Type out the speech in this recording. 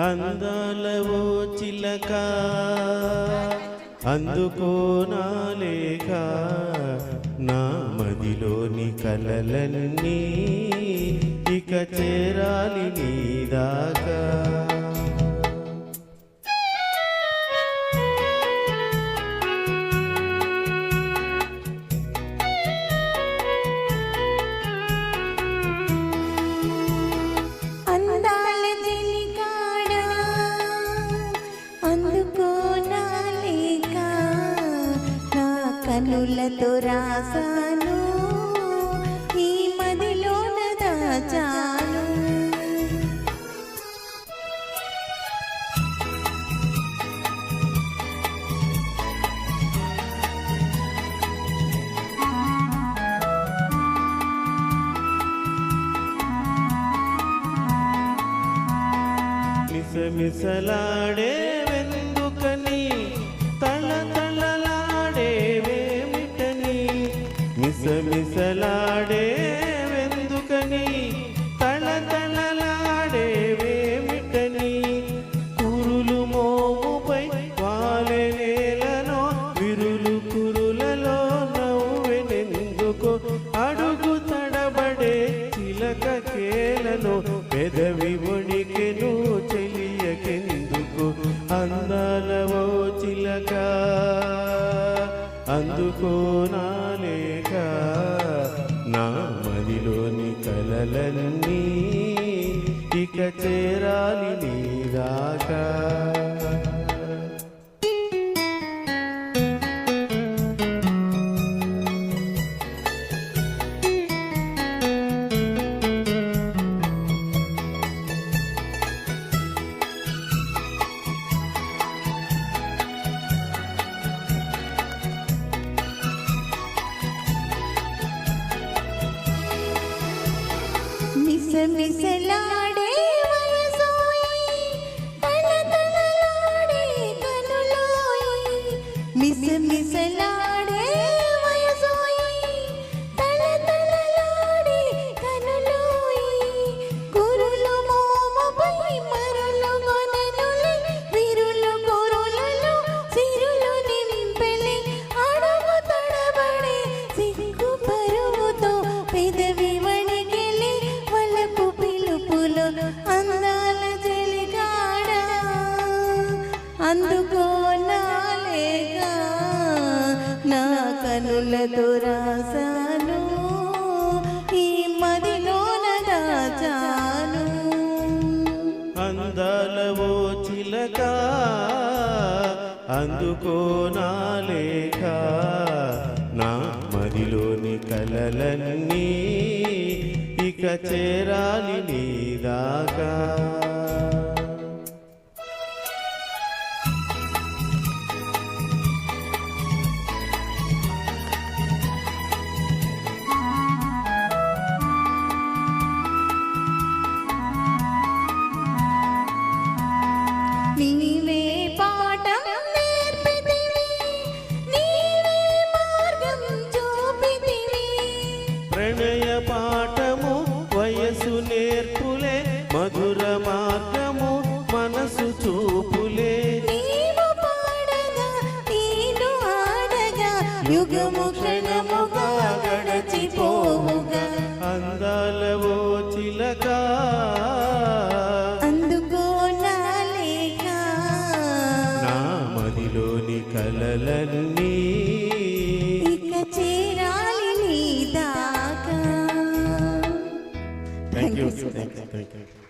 అందాలవో చిలక అందుకో నా లేఖ నా మదిలోని కలలన్నీ ఇక చేరాలి నీ దాకా కనులతో రాసాను ఈ మదిలోన దాచాను మిసమిసలాడే వెందుకని మిసమిసలాడే వెందుకని తళతళలాడేవేమిటని కురులు మోముపై వాలె నేలను విరులు కురులలో నవ్వెనెందుకో అడుగు తడబడే చిలక కేలను పెదవి వణికెను చెలియకెందుకు అందాలవో చిలక అందుకో నా లేఖ నా మదిలోని కలలన్నీ ఇక చేరాలి నీ దాకా మిసమిసలాడే వయసోయి తళతళలాడే కనులోయి మిసమిసలాడే వయసోయి తళతళలాడే కనులోయి కురులు మోముపై మరులు గొనెనులే విరులు కురులలో సిరులు నింపెలే అడుగు తడబడే సిగ్గు పరువుతో పెదవి అందాల చెలికాడా అందుకో నా లేఖ నా కనులతో రాసాను ఈ మదిలోన దాచాను అందాలవో చిలక అందుకో నా లేఖ నా మదిలోని కలలన్నీ ఇక చేరాలి నీ దాకా నీవే పాఠం నేర్పితివి నీవే మార్గం చూపితివి ప్రణయ పాఠము వయసు నేర్పులే మధుర మార్గము మనసు చూపులే నీవు పాడగా నేను ఆడగా యుగము క్షణముగా గడచిపోవుగా అందాలవో చిలక అందుకో నా లేఖ నా మదిలోని కలలన్నీ ఇక చేరాలి నీ దాకా. Thank you.